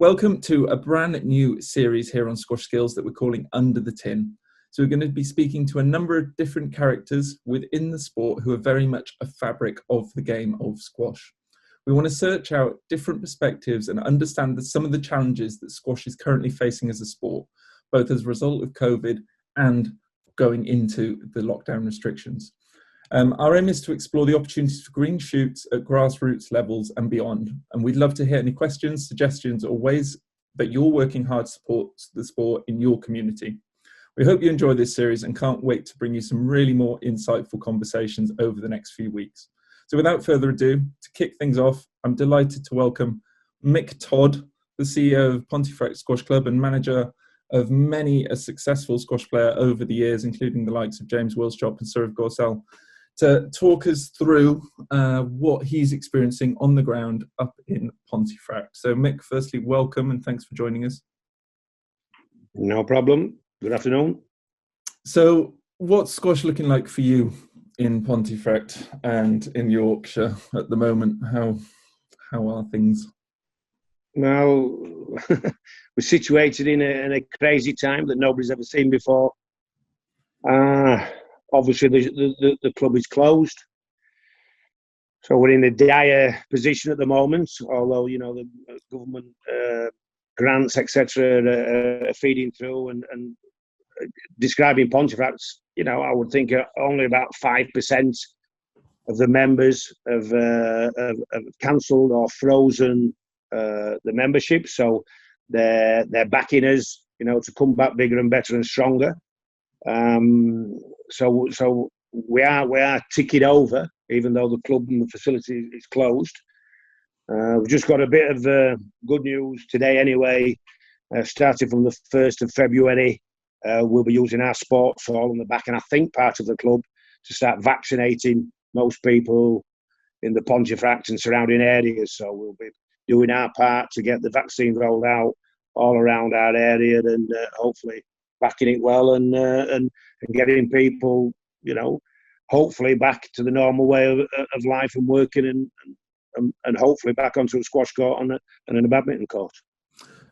Welcome to a brand new series here on Squash Skills that we're calling Under the Tin. So we're going to be speaking to a number of different characters within the sport who are very much a fabric of the game of squash. We want to search out different perspectives and understand some of the challenges that squash is currently facing as a sport, both as a result of COVID and going into the lockdown restrictions. Our aim is to explore the opportunities for green shoots at grassroots levels and beyond. And we'd love to hear any questions, suggestions, or ways that you're working hard to support the sport in your community. We hope you enjoy this series and can't wait to bring you some really more insightful conversations over the next few weeks. So without further ado, to kick things off, I'm delighted to welcome Mick Todd, the CEO of Pontefract Squash Club and manager of many a successful squash player over the years, including the likes of James Wilshop and Surav Gorsal, to talk us through what he's experiencing on the ground up in Pontefract. So Mick, firstly, welcome and thanks for joining us. No problem. Good afternoon. So what's squash looking like for you in Pontefract and in Yorkshire at the moment? How are things? Well, we're situated in a crazy time that nobody's ever seen before. Obviously, the club is closed. So we're in a dire position at the moment, although, you know, the government grants, etc., are feeding through and describing Pontefract, you know, I would think only about 5% of the members have cancelled or frozen the membership. So they're backing us, you know, to come back bigger and better and stronger. So we are ticking over, even though the club and the facility is closed. We've just got a bit of good news today anyway. Starting from the 1st of February, we'll be using our sports hall on the back, and I think part of the club, to start vaccinating most people in the Pontefract and surrounding areas. So we'll be doing our part to get the vaccine rolled out all around our area and hopefully backing it well and getting people, you know, hopefully back to the normal way of life and working and hopefully back onto a squash court and in a badminton court.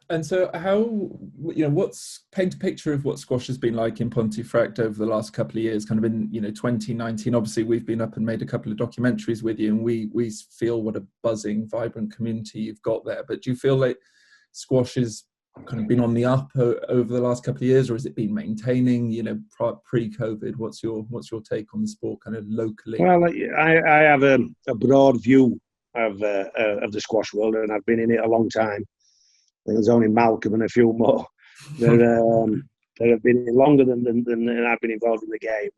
And so how, you know, paint a picture of what squash has been like in Pontefract over the last couple of years, kind of in, you know, 2019. Obviously, we've been up and made a couple of documentaries with you, and we feel what a buzzing, vibrant community you've got there. But do you feel like squash has kind of been on the up over the last couple of years, or has it been maintaining, you know, pre-COVID? What's your take on the sport kind of locally? Well, I have a broad view of the squash world, and I've been in it a long time. I think there's only Malcolm and a few more that have been longer than I've been involved in the game.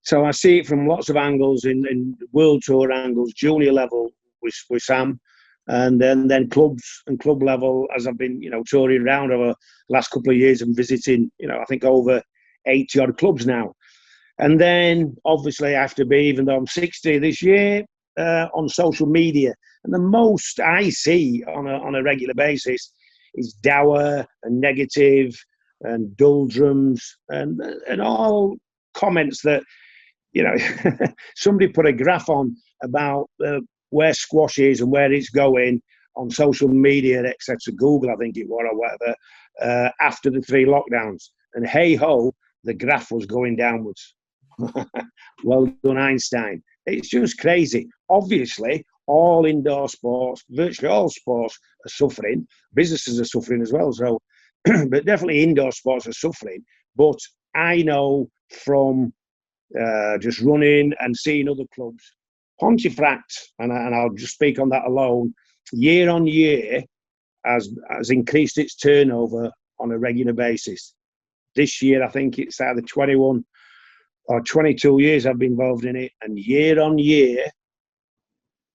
So I see it from lots of angles, in world tour angles, junior level with Sam, and then clubs and club level, as I've been, you know, touring around over the last couple of years and visiting, you know, I think over 80 odd clubs now. And then obviously I have to be, even though I'm 60 this year, on social media. And the most I see on a regular basis is dour and negative and doldrums and all comments that, you know, somebody put a graph on about where squash is and where it's going on social media, etc. Google, I think it was, or whatever, after the 3 lockdowns. And hey ho, the graph was going downwards. Well done, Einstein. It's just crazy. Obviously, all indoor sports, virtually all sports are suffering. Businesses are suffering as well. So, but definitely indoor sports are suffering. But I know from just running and seeing other clubs, Pontefract, and I'll just speak on that alone, year on year has increased its turnover on a regular basis. This year, I think it's either 21 or 22 years I've been involved in it, and year on year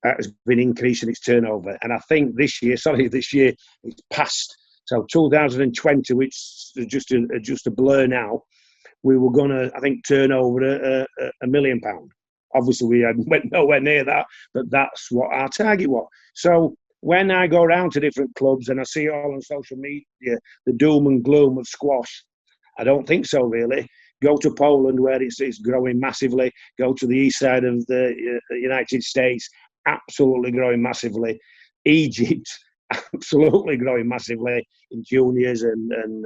has been increasing its turnover. And I think this year it's past. So 2020, which is just a blur now, we were going to, I think, turn over £1 million. Obviously, we went nowhere near that, but that's what our target was. So when I go around to different clubs and I see all on social media the doom and gloom of squash, I don't think so, really. Go to Poland, where it's growing massively. Go to the east side of the United States, absolutely growing massively. Egypt, absolutely growing massively in juniors and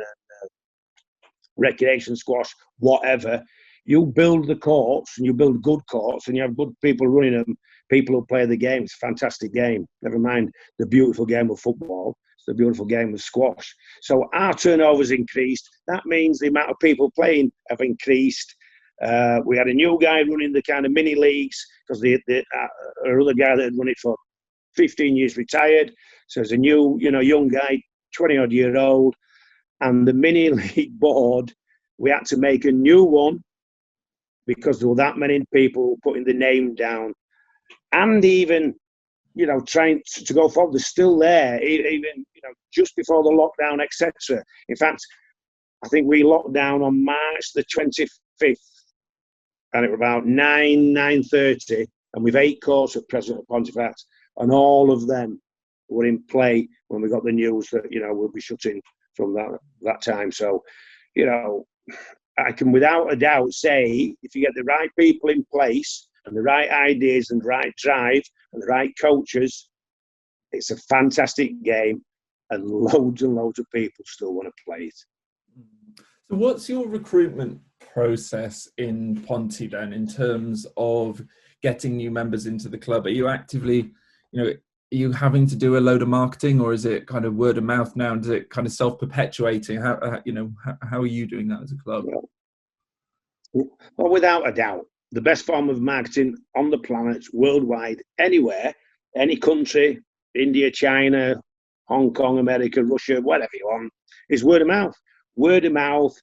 recreation squash, whatever. You build the courts and you build good courts and you have good people running them, people who play the game. It's a fantastic game. Never mind the beautiful game of football. It's the beautiful game of squash. So our turnover's increased. That means the amount of people playing have increased. We had a new guy running the kind of mini leagues because the other guy that had run it for 15 years retired. So there's a new, young guy, 20-odd-year-old. And the mini league board, we had to make a new one because there were that many people putting the name down. And even, trying to go forward, they're still there, even, just before the lockdown, etc. In fact, I think we locked down on March the 25th, and it was about 9:30, and we've 8 courts at present at Pontefract, and all of them were in play when we got the news that, we'll be shutting from that time. So, I can without a doubt say if you get the right people in place and the right ideas and the right drive and the right coaches, it's a fantastic game and loads of people still want to play it. So what's your recruitment process in Ponty then in terms of getting new members into the club? Are you actively, are you having to do a load of marketing, or is it kind of word of mouth now? And is it kind of self-perpetuating? How are you doing that as a club? Well, without a doubt, the best form of marketing on the planet, worldwide, anywhere, any country, India, China, Hong Kong, America, Russia, whatever you want, is word of mouth. Word of mouth,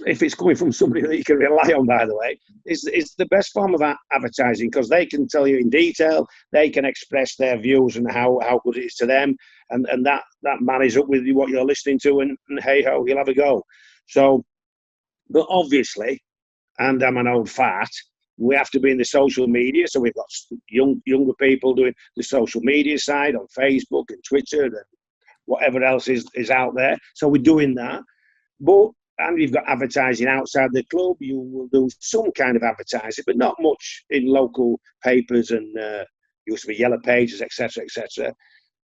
if it's coming from somebody that you can rely on, by the way, is the best form of advertising, because they can tell you in detail, they can express their views and how good it is to them, and that marries up with what you're listening to, and hey ho, you'll have a go. So, but obviously, and I'm an old fart, we have to be in the social media. So we've got younger people doing the social media side on Facebook and Twitter and whatever else is out there. So we're doing that. And you've got advertising outside the club. You will do some kind of advertising, but not much in local papers and used to be yellow pages, etc., etc.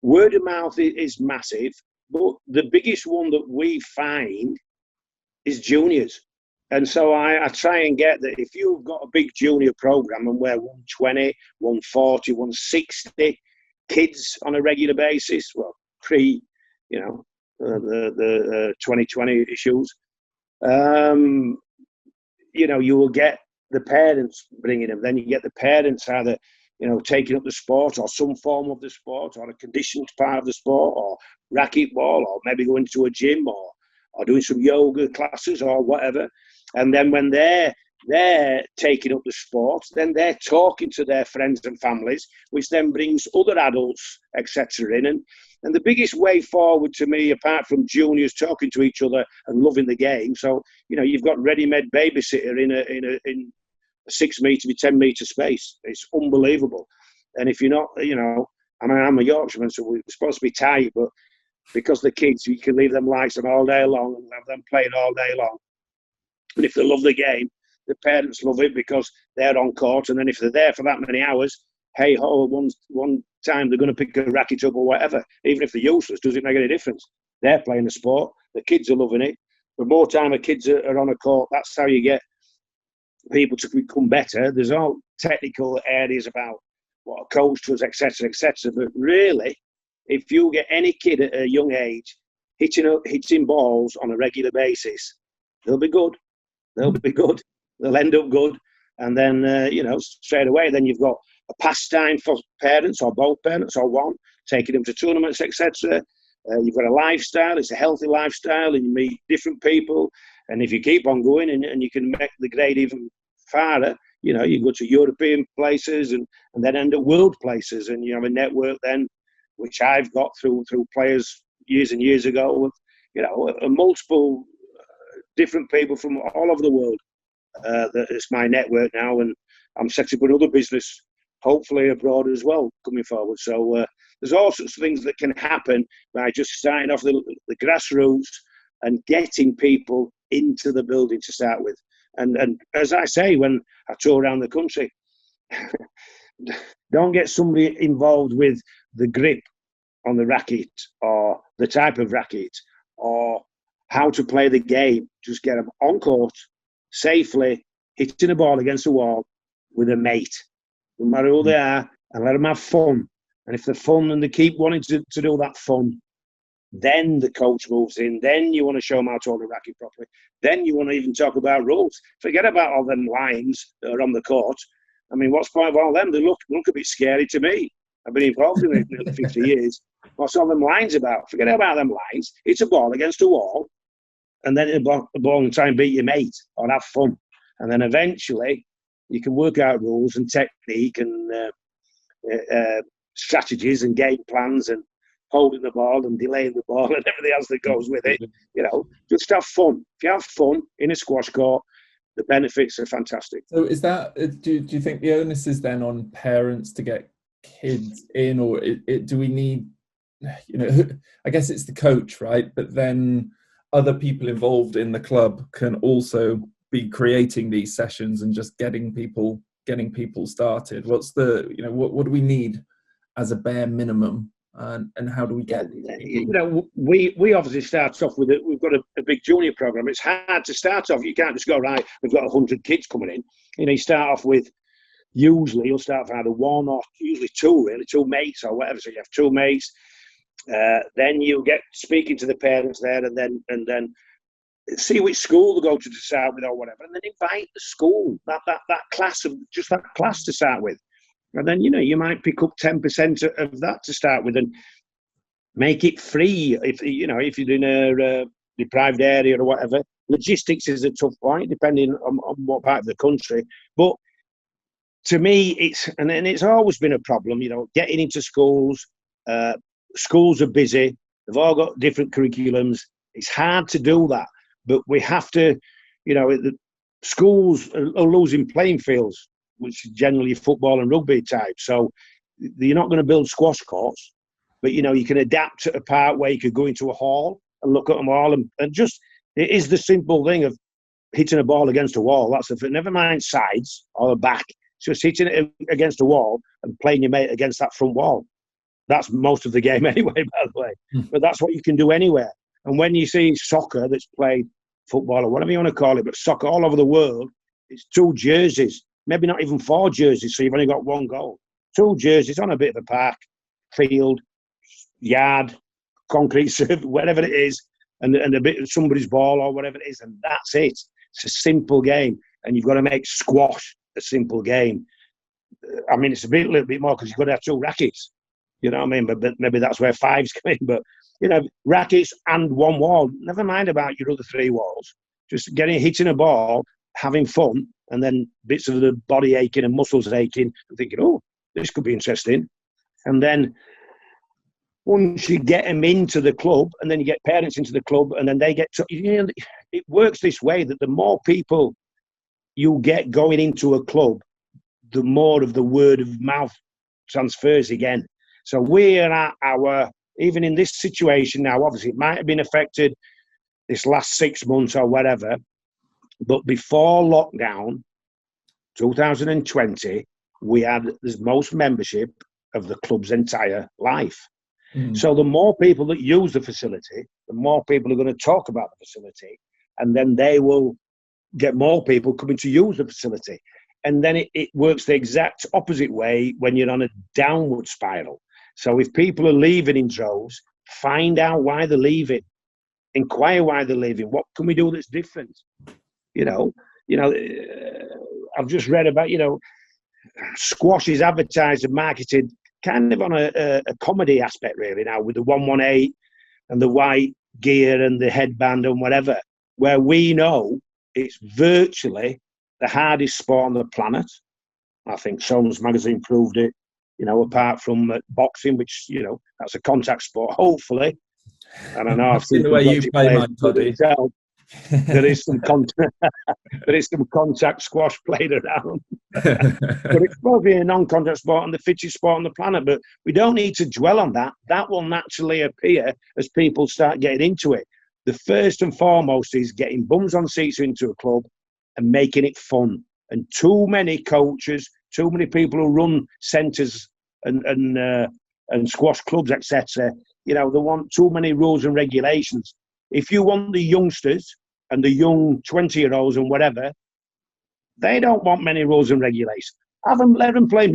Word of mouth is massive, but the biggest one that we find is juniors. And so I try and get that if you've got a big junior program and we're 120, 140, 160 kids on a regular basis, well, the 2020 issues, you will get the parents bringing them. Then you get the parents either, taking up the sport or some form of the sport or a conditioned part of the sport or racquetball or maybe going to a gym or doing some yoga classes or whatever. And then when they're taking up the sport, then they're talking to their friends and families, which then brings other adults, etc. in. And the biggest way forward to me, apart from juniors talking to each other and loving the game, so you've got ready-made babysitter in a 6 metre by 10 metre space. It's unbelievable. And if you're not, I'm a Yorkshireman, so we're supposed to be tight, but because the kids, you can leave them lights on all day long and have them playing all day long. And if they love the game, the parents love it because they're on court. And then if they're there for that many hours, hey ho, one time they're going to pick a racket up or whatever. Even if they're useless, does it make any difference? They're playing the sport. The kids are loving it. The more time the kids are on a court, that's how you get people to become better. There's all technical areas about what a coach does, etc., etc. But really, if you get any kid at a young age hitting balls on a regular basis, they'll be good. They'll be good. They'll end up good. And then, straight away, then you've got a pastime for parents or both parents or one, taking them to tournaments, etc. You've got a lifestyle. It's a healthy lifestyle and you meet different people. And if you keep on going and you can make the grade even farther, you go to European places and then end up world places. And you have a network then, which I've got through players years and years ago with, multiple different people from all over the world. It's my network now, and I'm setting up another business, hopefully abroad as well, coming forward. So there's all sorts of things that can happen by just starting off the grassroots and getting people into the building to start with. And as I say, when I tour around the country, don't get somebody involved with the grip on the racket or the type of racket or how to play the game. Just get them on court safely, hitting a ball against the wall with a mate, no matter who they are, and let them have fun. And if they're fun and they keep wanting to do that fun, then the coach moves in. Then you want to show them how to hold the racket properly. Then you want to even talk about rules. Forget about all them lines that are on the court. I mean, what's the point of all them? They look a bit scary to me. I've been involved in it nearly 50 years. What's all them lines about? Forget about them lines. It's a ball against a wall, and then hit a ball and try and beat your mate or have fun. And then eventually you can work out rules and technique and strategies and game plans and holding the ball and delaying the ball and everything else that goes with it. You know, just have fun. If you have fun in a squash court, the benefits are fantastic. So is that, do you think the onus is then on parents to get kids in, or do we need, you know, I guess it's the coach, right? But then other people involved in the club can also be creating these sessions and just getting people started. What's the, you know, what do we need as a bare minimum? And how do we get? You know, we obviously start off with it. We've got a big junior program. It's hard to start off. You can't just go, right, we've got 100 kids coming in. You know, you start off with, usually you'll start with either one or usually two, really, two mates or whatever. So you have two mates. Then you get speaking to the parents there, and then see which school to go to start with or whatever, and then invite the school that class of just that class to start with. And then, you know, you might pick up 10% of that to start with and make it free. If you're in a deprived area or whatever, logistics is a tough point depending on what part of the country. But to me, it's always been a problem, you know, getting into schools. Schools are busy. They've all got different curriculums. It's hard to do that. But we have to, you know, the schools are losing playing fields, which is generally football and rugby type. So you're not going to build squash courts, but, you know, you can adapt to a part where you could go into a hall and look at them all. And just, it is the simple thing of hitting a ball against a wall. That's the thing. Never mind sides or the back. It's just hitting it against a wall and playing your mate against that front wall. That's most of the game anyway, by the way. But that's what you can do anywhere. And when you see soccer that's played, football or whatever you want to call it, but soccer all over the world, it's two jerseys. Maybe not even four jerseys, so you've only got one goal. Two jerseys on a bit of a park, field, yard, concrete surface, whatever it is, and a bit of somebody's ball or whatever it is, and that's it. It's a simple game, and you've got to make squash a simple game. I mean, it's a little bit more because you've got to have two rackets. You know what I mean? But maybe that's where fives come in. But, you know, rackets and one wall. Never mind about your other three walls. Just hitting a ball, having fun, and then bits of the body aching and muscles aching and thinking, oh, this could be interesting. And then once you get them into the club, and then you get parents into the club, and then they get to, you know, it works this way that the more people you get going into a club, the more of the word of mouth transfers again. So we're at even in this situation now, obviously it might have been affected this last 6 months or whatever, but before lockdown, 2020, we had the most membership of the club's entire life. So the more people that use the facility, the more people are going to talk about the facility, and then they will get more people coming to use the facility. And then it works the exact opposite way when you're on a downward spiral. So if people are leaving in droves, find out why they're leaving. Inquire why they're leaving. What can we do that's different? You know, I've just read about, you know, squash is advertised and marketed kind of on a comedy aspect really now, with the 118 and the white gear and the headband and whatever, where we know it's virtually the hardest sport on the planet. I think Soames magazine proved it. You know, apart from boxing, which, you know, that's a contact sport, hopefully. I don't know. I've seen the way you play, Mike Todd. There is some contact squash played around. But it's probably a non-contact sport and the fittest sport on the planet. But we don't need to dwell on that. That will naturally appear as people start getting into it. The first and foremost is getting bums on seats into a club and making it fun. And too many coaches, too many people who run centres and and squash clubs, etc. They want too many rules and regulations. If you want the youngsters and the young 20-year-olds and whatever, they don't want many rules and regulations. Let them play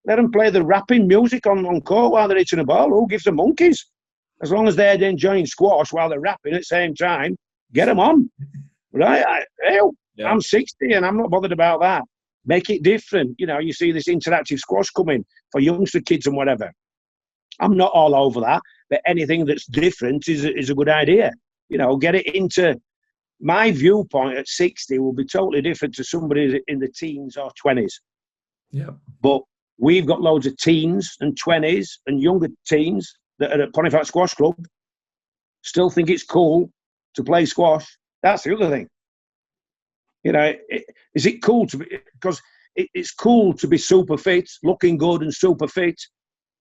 let them play the rapping music on court while they're hitting a ball. Who gives them monkeys? As long as they're enjoying squash while they're rapping at the same time, get them on. Right? I'm 60 and I'm not bothered about that. Make it different. You see this interactive squash coming for youngster kids and whatever. I'm not all over that, but anything that's different is a good idea. Get it into my viewpoint at 60 will be totally different to somebody in the teens or 20s. Yeah. But we've got loads of teens and 20s and younger teens that are at Pontefract Squash Club, still think it's cool to play squash. That's the other thing. Is it cool to be, because it's cool to be super fit, looking good and super fit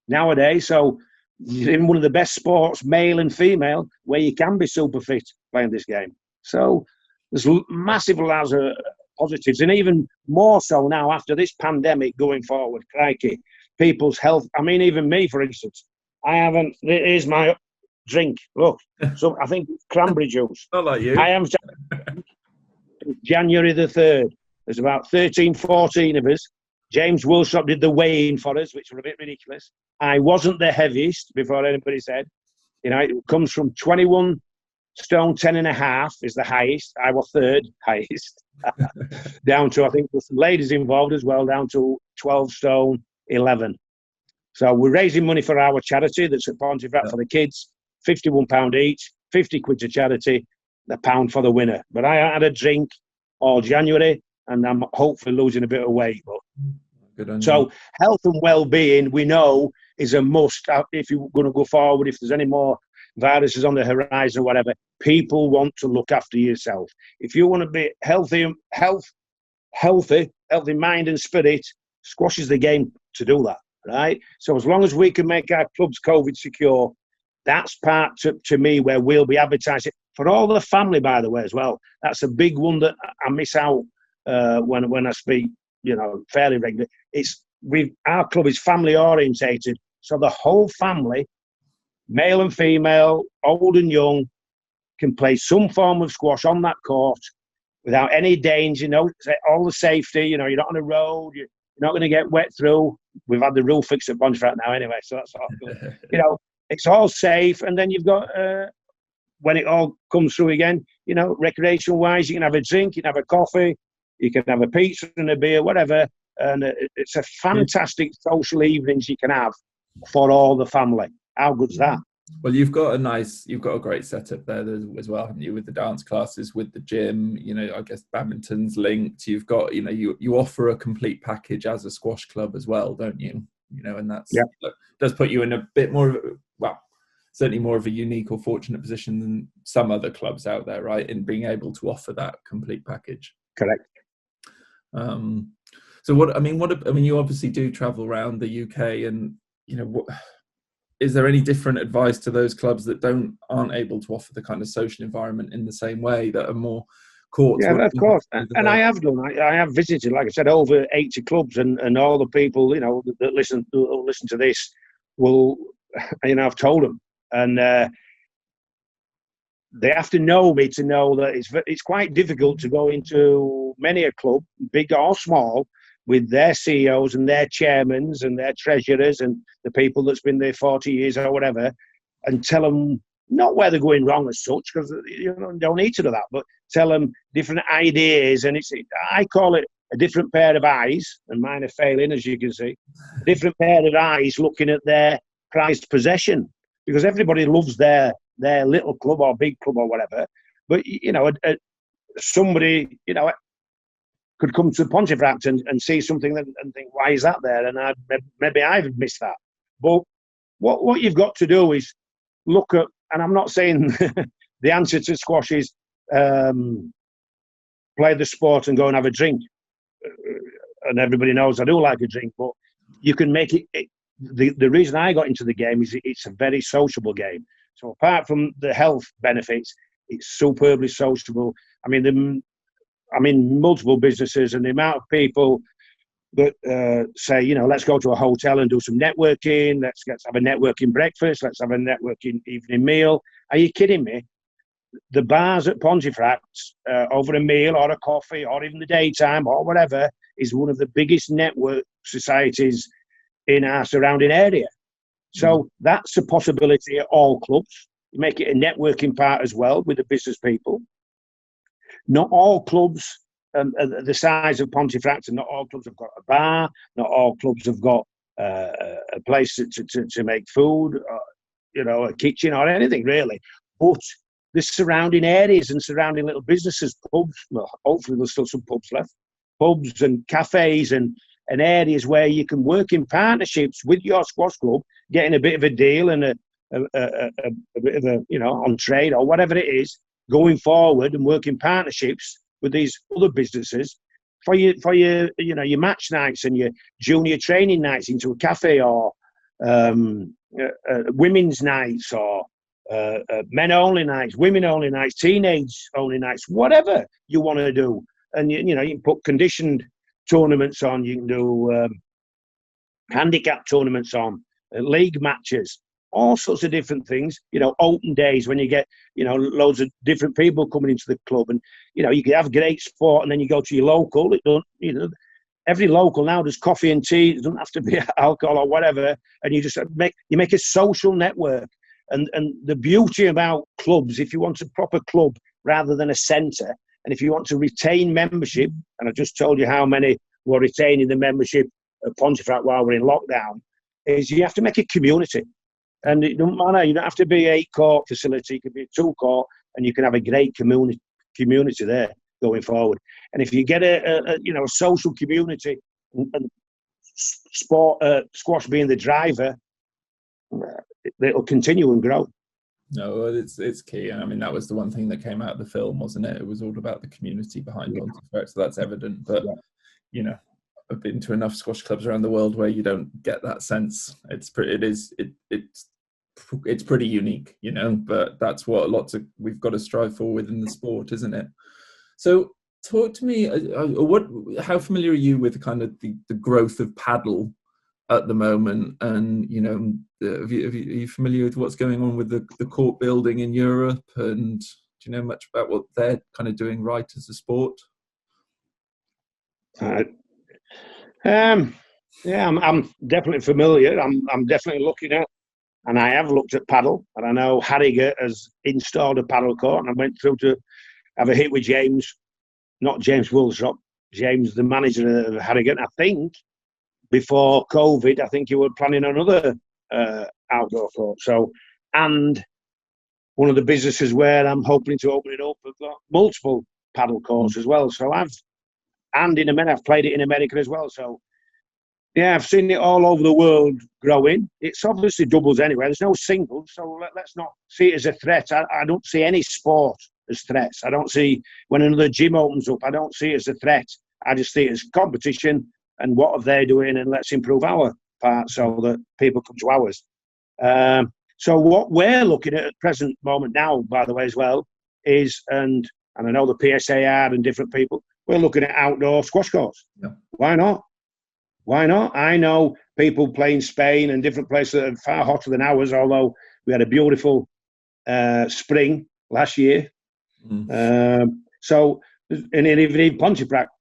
nowadays. So you're in one of the best sports, male and female, where you can be super fit playing this game. So there's massive loads of positives, and even more so now after this pandemic going forward. Crikey, people's health. I mean, even me, for instance, here's my drink. Look, so I think it's cranberry juice. Not like you. I am January the 3rd. There's about 13, 14 of us. James Wilsop did the weighing for us, which were a bit ridiculous. I wasn't the heaviest, before anybody said. It comes from 21 stone 10 and a half is the highest. I was third highest. Down to, I think there's some ladies involved as well, down to 12 stone 11. So we're raising money for our charity that's at Pontefract for the kids. £51 each, 50 quid to charity, £1 for the winner. But I had a drink all January, and I'm hopefully losing a bit of weight. So health and well-being, we know, is a must. If you're going to go forward, if there's any more viruses on the horizon or whatever, people want to look after yourself. If you want to be healthy mind and spirit, squash is the game to do that, right? So as long as we can make our clubs COVID secure, that's part to me where we'll be advertising for all the family, by the way, as well. That's a big one that I miss out when I speak, fairly regularly. Our club is family orientated, so the whole family, male and female, old and young, can play some form of squash on that court without any danger. All the safety. You're not on a road. You're not going to get wet through. We've had the roof fixed at Pontefract now anyway, so that's all good. It's all safe. And then you've got, when it all comes through again, recreational wise, you can have a drink, you can have a coffee, you can have a pizza and a beer, whatever. And it's a fantastic social evenings you can have for all the family. How good's that? Well, you've got a great setup there as well, haven't you? With the dance classes, with the gym, I guess badminton's linked. You've got, you offer a complete package as a squash club as well, don't you? And that's does put you in a bit more of certainly more of a unique or fortunate position than some other clubs out there, right? In being able to offer that complete package. Correct. So you obviously do travel around the UK, and is there any different advice to those clubs that aren't able to offer the kind of social environment in the same way, that are more courts? Yeah, of course. And I have done. I have visited, like I said, over 80 clubs, and all the people that listen to this will, I've told them, and they have to know me to know that it's quite difficult to go into many a club, big or small, with their CEOs and their chairmen and their treasurers and the people that's been there 40 years or whatever, and tell them not where they're going wrong as such, because you don't need to do that, but tell them different ideas. And I call it a different pair of eyes, and mine are failing, as you can see, a different pair of eyes looking at their prized possession, because everybody loves their little club or big club or whatever. But, somebody, could come to Pontefract and see something and think, why is that there? And maybe I've missed that. But what you've got to do is look at, and I'm not saying the answer to squash is play the sport and go and have a drink. And everybody knows I do like a drink, but you can make it the reason I got into the game is it's a very sociable game. So apart from the health benefits, it's superbly sociable. I mean, multiple businesses, and the amount of people say, let's go to a hotel and do some networking. Let's have a networking breakfast. Let's have a networking evening meal. Are you kidding me? The bars at Pontefract, over a meal or a coffee or even the daytime or whatever, is one of the biggest network societies in our surrounding area. So that's a possibility at all clubs. You make it a networking part as well with the business people. Not all clubs the size of Pontefract, and not all clubs have got a bar. Not all clubs have got a place to make food, or, a kitchen or anything really. But the surrounding areas and surrounding little businesses, pubs, well, hopefully there's still some pubs left, pubs and cafes and areas where you can work in partnerships with your squash club, getting a bit of a deal and a bit of a, on trade or whatever it is, going forward and working partnerships with these other businesses for your match nights and your junior training nights into a cafe, or women's nights, or men only nights, women only nights, teenage only nights, whatever you want to do. And you can put conditioned tournaments on, you can do handicap tournaments on, league matches, all sorts of different things. Open days when you get loads of different people coming into the club, and you can have great sport, and then you go to your local. It don't every local now does coffee and tea. It doesn't have to be alcohol or whatever, and you just make a social network. And the beauty about clubs, if you want a proper club rather than a centre, and if you want to retain membership, and I just told you how many were retaining the membership at Pontefract while we're in lockdown, is you have to make a community. And it doesn't matter, you don't have to be 8-court facility, it could be a 2-court, and you can have a great community there going forward. And if you get a social community, and squash being the driver, it'll continue and grow. No, it's key. And I mean, that was the one thing that came out of the film, wasn't it? It was all about the community behind Pontefract, so that's evident. But I've been to enough squash clubs around the world where you don't get that sense. It's pretty unique, but that's what we've got to strive for within the sport, isn't it? So talk to me, how familiar are you with kind of the growth of paddle at the moment? And are you familiar with what's going on with the court building in Europe, and do you know much about what they're kind of doing right as a sport? I'm definitely familiar. I'm definitely looking at, and I have looked at paddle, and I know Harrogate has installed a paddle court, and I went through to have a hit with James, not James Woolsop, James, the manager of Harrogate. I think before COVID, I think you were planning another outdoor court. So, and one of the businesses where I'm hoping to open it up have got multiple paddle courts as well. So I've played it in America as well. So yeah, I've seen it all over the world growing. It's obviously doubles anyway. There's no singles, so let's not see it as a threat. I don't see any sport as threats. I don't see, when another gym opens up, I don't see it as a threat. I just see it as competition, and what are they doing, and let's improve our part so that people come to ours. So what we're looking at present moment now, by the way, as well, is, and I know the PSAR and different people, we're looking at outdoor squash courts. Yeah. Why not? Why not? I know people play in Spain and different places that are far hotter than ours, although we had a beautiful spring last year. So, and even in Pontefract,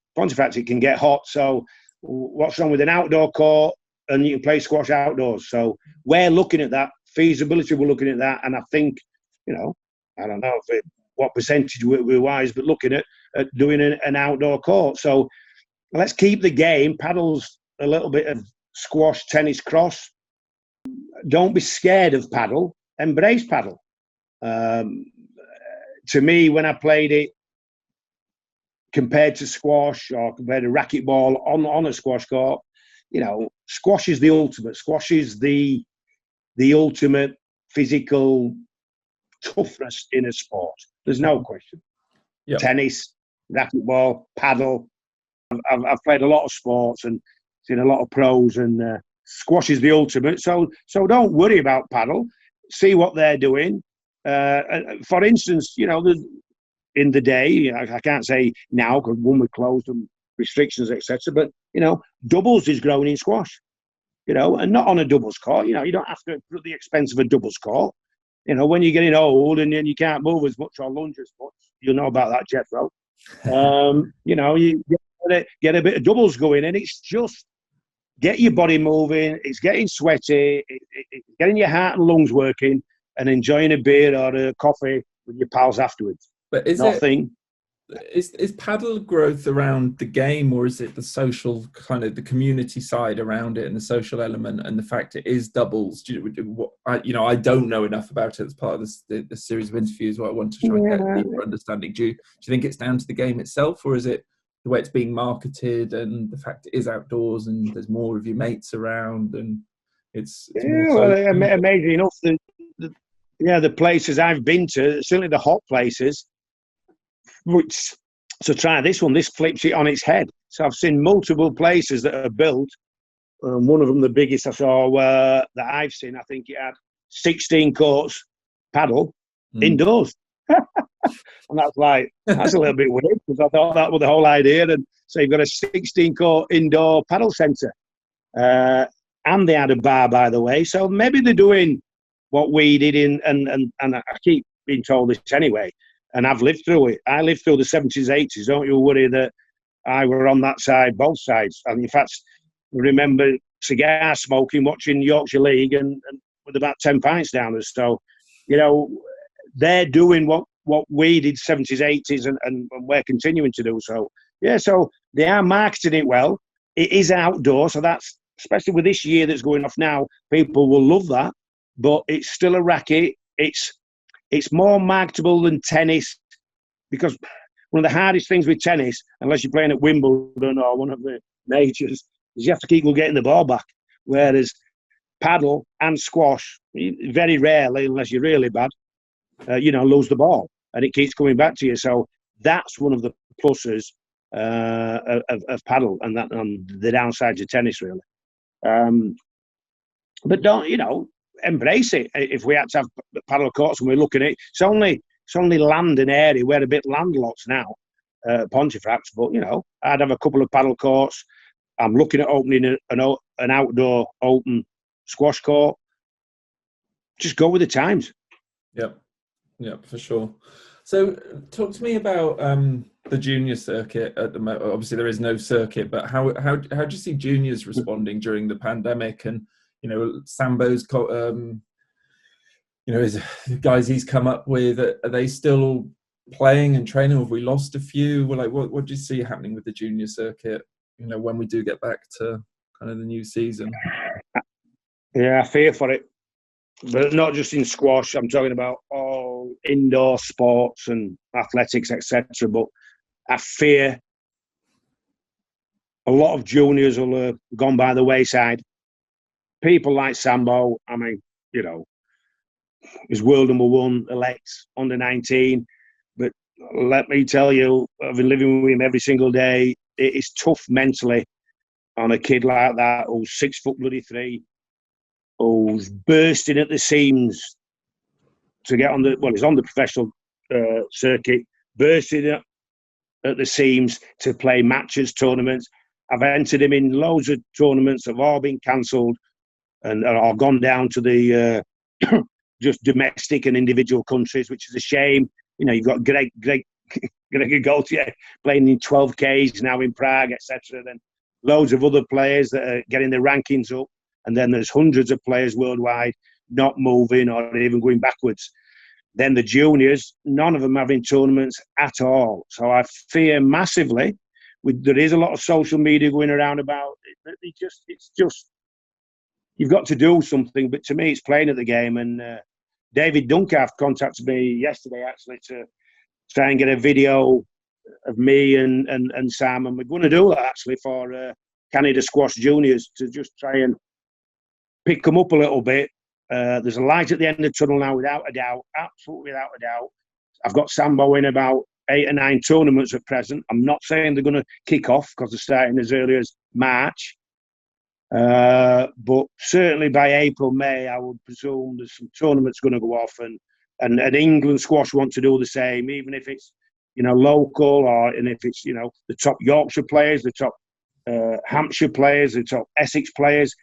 it can get hot. So what's wrong with an outdoor court, and you can play squash outdoors? So we're looking at that. Feasibility, we're looking at that. And I think, I don't know what percentage we're wise, but looking at doing an outdoor court. So let's keep the game. Paddle's a little bit of squash, tennis, cross. Don't be scared of paddle. Embrace paddle. To me, when I played it, compared to squash or compared to racquetball on a squash court, squash is the ultimate. Squash is the ultimate physical toughness in a sport. There's no question. Yep. Tennis, racquetball, paddle. I've played a lot of sports and seen a lot of pros, and squash is the ultimate. So don't worry about paddle. See what they're doing. For instance, in the day, I can't say now because one, we're closed and restrictions, etc. But doubles is growing in squash, and not on a doubles court. You don't have to put the expense of a doubles court. When you're getting old and then you can't move as much or lunge as much, you'll know about that, Jethro. You get a bit of doubles going, and it's just get your body moving. It's getting sweaty. It's getting your heart and lungs working, and enjoying a beer or a coffee with your pals afterwards. But is paddle growth around the game, or is it the social kind of the community side around it and the social element and the fact it is doubles? I don't know enough about it as part of the series of interviews. What I want to try and get a deeper understanding. Do you think it's down to the game itself, or is it the way it's being marketed and the fact it is outdoors and there's more of your mates around and it's amazing enough the places I've been to, certainly the hot places. So try this one. This flips it on its head. So I've seen multiple places that are built. One of them, the biggest I saw that I've seen, I think it had 16 courts paddle indoors. And that's a little bit weird, because I thought that was the whole idea. And so you've got a 16-court indoor paddle centre. And they had a bar, by the way. So maybe they're doing what we did and I keep being told this anyway. And I've lived through it. I lived through the 70s, 80s. Don't you worry that I were on that side, both sides. And in fact, I remember cigar smoking, watching Yorkshire League and with about 10 pints down us. So, they're doing what we did 70s, 80s, and we're continuing to do. So, so they are marketing it well. It is outdoor. So that's, especially with this year that's going off now, people will love that. But it's still a racket. It's more marketable than tennis, because one of the hardest things with tennis, unless you're playing at Wimbledon or one of the majors, is you have to keep getting the ball back. Whereas paddle and squash, very rarely, unless you're really bad, lose the ball and it keeps coming back to you. So that's one of the pluses of paddle, and that the downsides of tennis, really. But don't, embrace it. If we had to have paddle courts and we're looking at it, it's only land and area. We're a bit landlocked now, Pontefract, but I'd have a couple of paddle courts. I'm looking at opening an outdoor open squash court. Just go with the times. Yeah, for sure. So talk to me about the junior circuit at the moment. Obviously there is no circuit, but how do you see juniors responding during the pandemic? And Sambo's, his guys he's come up with, are they still playing and training? Have we lost a few? Well, what do you see happening with the junior circuit, when we do get back to kind of the new season? Yeah, I fear for it. But not just in squash. I'm talking about all indoor sports and athletics, etc. But I fear a lot of juniors will have gone by the wayside. People like Sambo, he's world number one, elect under 19. But let me tell you, I've been living with him every single day. It is tough mentally on a kid like that who's 6'3", who's bursting at the seams to get on he's on the professional circuit, bursting at the seams to play matches, tournaments. I've entered him in loads of tournaments that have all been cancelled and are gone down to the just domestic and individual countries, which is a shame. You've got Greg Gaultier playing in 12Ks now in Prague, etc. Then loads of other players that are getting their rankings up. And then there's hundreds of players worldwide not moving or even going backwards. Then the juniors, none of them having tournaments at all. So I fear massively. There is a lot of social media going around about it. It's just you've got to do something. But to me, it's playing at the game. And David Duncalf contacted me yesterday, actually, to try and get a video of me and Sam. And we're going to do that, actually, for Canada Squash Juniors, to just try and pick them up a little bit. There's a light at the end of the tunnel now, without a doubt, absolutely without a doubt. I've got Sambo in about 8 or 9 tournaments at present. I'm not saying they're going to kick off because they're starting as early as March. But certainly by April, May, I would presume there's some tournaments going to go off, and England squash want to do the same, even if it's local, or and if it's the top Yorkshire players, the top Hampshire players, the top Essex players.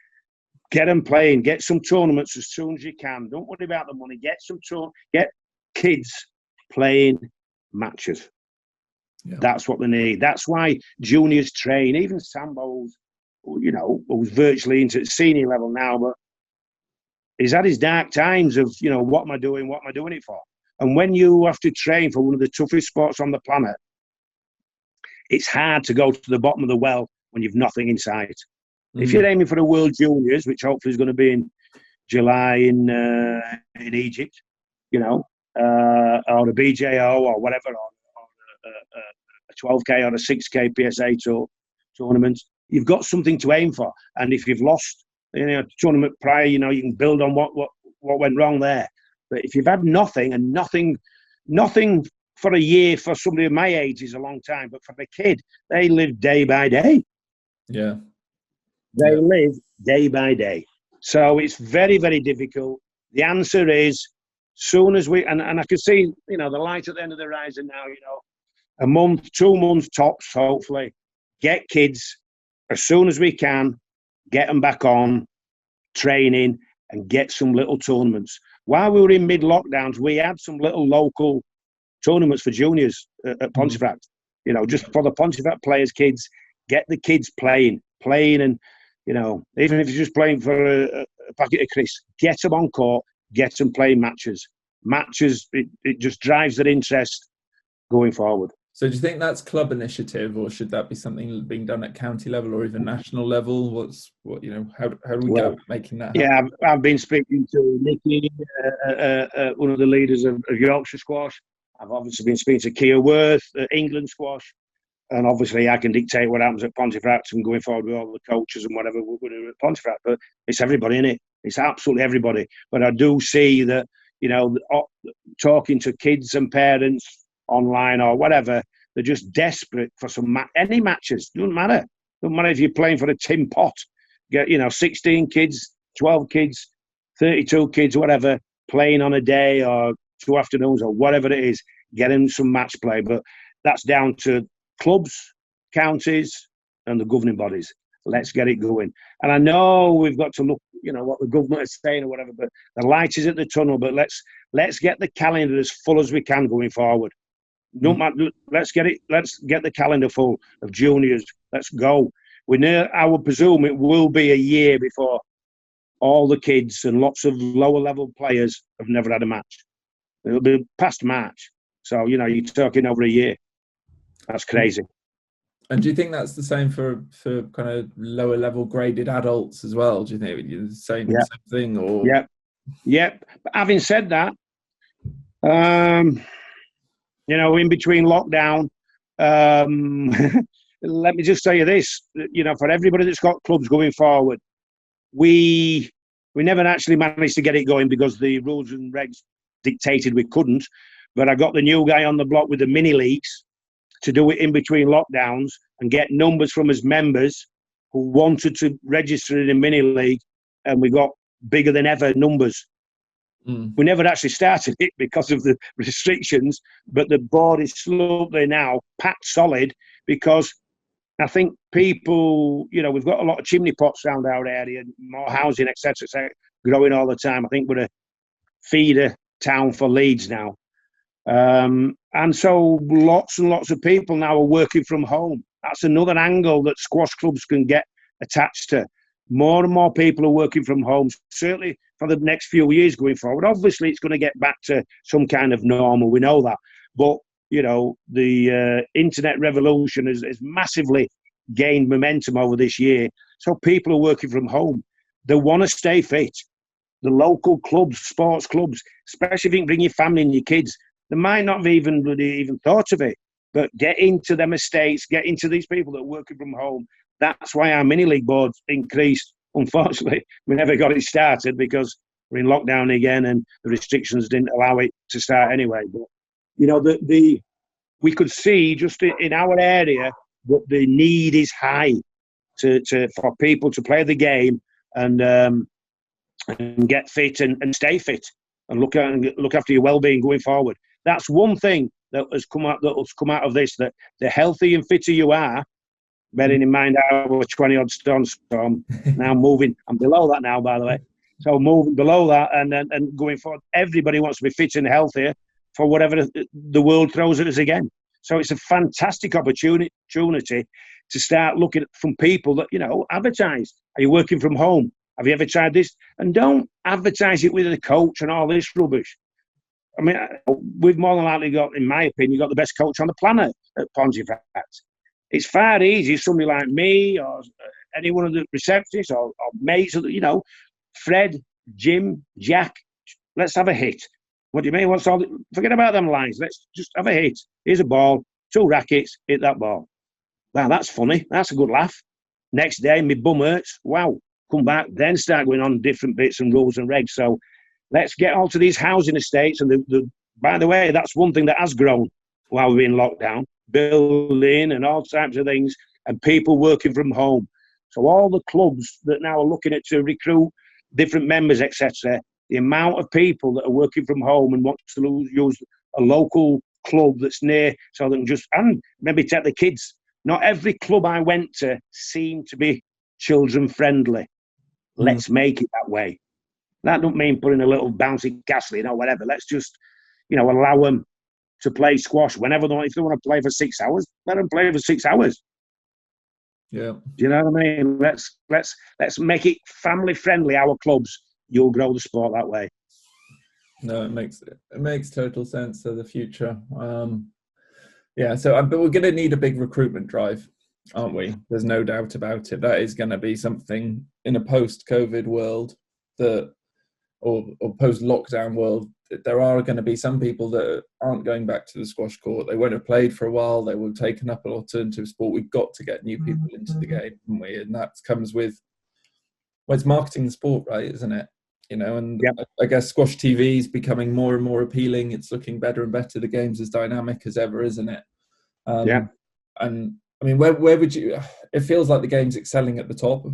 Get them playing. Get some tournaments as soon as you can. Don't worry about the money. Get kids playing matches. Yeah. That's what they need. That's why juniors train. Even Sambo's, who's virtually into senior level now, but he's had his dark times of, what am I doing? What am I doing it for? And when you have to train for one of the toughest sports on the planet, it's hard to go to the bottom of the well when you've nothing in sight. If you're aiming for the World Juniors, which hopefully is going to be in July in Egypt, or a BJO or whatever, or a 12K or a 6K PSA tournament, you've got something to aim for. And if you've lost tournament prior, you can build on what went wrong there. But if you've had nothing, and nothing for a year for somebody of my age is a long time, but for the kid, they live day by day. Yeah. They live day by day. So it's very, very difficult. The answer is, soon as we, and I can see, the light at the end of the horizon now, a month, 2 months tops, hopefully, get kids as soon as we can, get them back on training and get some little tournaments. While we were in mid-lockdowns, we had some little local tournaments for juniors at Pontefract, just for the Pontefract players' kids, get the kids playing and, even if you're just playing for a packet of crisps, get them on court, get them playing matches. It just drives their interest going forward. So do you think that's club initiative, or should that be something being done at county level or even national level? How do we go about making that happen? Yeah, I've been speaking to Nicky, one of the leaders of Yorkshire Squash. I've obviously been speaking to Kia Worth, England Squash. And obviously I can dictate what happens at Pontefract and going forward with all the coaches and whatever we're going to do at Pontefract. But it's everybody in it. It's absolutely everybody. But I do see that, talking to kids and parents online or whatever, they're just desperate for any matches. Doesn't matter. Doesn't matter if you're playing for a tin pot. Get 16 kids, 12 kids, 32 kids, whatever, playing on a day or 2 afternoons or whatever it is. Get them some match play. But that's down to clubs, counties, and the governing bodies. Let's get it going. And I know we've got to look, what the government is saying or whatever, but the light is at the tunnel. But let's get the calendar as full as we can going forward. No matter, let's get the calendar full of juniors. Let's go. I would presume it will be a year before all the kids and lots of lower level players have never had a match. It'll be past March. So, you're talking over a year. That's crazy. And do you think that's the same for kind of lower level graded adults as well? Do you think it's the same thing? Or Yep. But having said that, in between lockdown, let me just tell you this, for everybody that's got clubs going forward, we never actually managed to get it going because the rules and regs dictated we couldn't. But I got the new guy on the block with the mini leagues to do it in between lockdowns and get numbers from his members who wanted to register in a mini league, and we got bigger than ever numbers. We never actually started it because of the restrictions, but the board is slowly now packed solid because I think people, we've got a lot of chimney pots around our area, more housing, etc., growing all the time. I think we're a feeder town for Leeds now. And so lots and lots of people now are working from home. That's another angle that squash clubs can get attached to. More and more people are working from home, certainly for the next few years going forward. Obviously, it's going to get back to some kind of normal. We know that. But, the internet revolution has massively gained momentum over this year. So people are working from home. They want to stay fit. The local clubs, sports clubs, especially if you can bring your family and your kids, they might not have even thought of it. But get into them estates, get into these people that are working from home. That's why our mini league board increased. Unfortunately, we never got it started because we're in lockdown again and the restrictions didn't allow it to start anyway. But, we could see just in our area that the need is high for people to play the game and get fit and stay fit and look after your well-being going forward. That's one thing that has come out of this, that the healthier and fitter you are, bearing in mind I was 20 odd stone, so I'm now moving. I'm below that now, by the way. So moving below that and going forward, everybody wants to be fit and healthier for whatever the world throws at us again. So it's a fantastic opportunity to start looking from people that, advertise. Are you working from home? Have you ever tried this? And don't advertise it with a coach and all this rubbish. I mean, we've more than likely got, in my opinion, got the best coach on the planet at Pontefract. It's far easier, somebody like me or any one of the receptionists or mates, Fred, Jim, Jack, let's have a hit. What do you mean? Forget about them lines. Let's just have a hit. Here's a ball, 2 rackets, hit that ball. Wow, that's funny. That's a good laugh. Next day, my bum hurts. Wow, come back, then start going on different bits and rules and regs. So let's get all to these housing estates. And by the way, that's one thing that has grown while we're in lockdown. Building and all types of things and people working from home. So all the clubs that now are looking at to recruit different members, etc., the amount of people that are working from home and want to use a local club that's near so they can and maybe take the kids. Not every club I went to seemed to be children friendly. Let's make it that way. That don't mean putting a little bouncy castle in or whatever. Let's just, allow them to play squash whenever they want. If they want to play for 6 hours, let them play for 6 hours. Yeah. Do you know what I mean? Let's make it family friendly. Our clubs, you'll grow the sport that way. No, it makes total sense to the future. But we're going to need a big recruitment drive, aren't we? There's no doubt about it. That is going to be something in a post-COVID world or post-lockdown world. There are going to be some people that aren't going back to the squash court. They won't have played for a while. They will have taken up an alternative sport. We've got to get new people into the game, haven't we? And that comes with, it's marketing the sport, right, isn't it? I guess squash TV is becoming more and more appealing. It's looking better and better. The game's as dynamic as ever, isn't it? And I mean, where would you? It feels like the game's excelling at the top,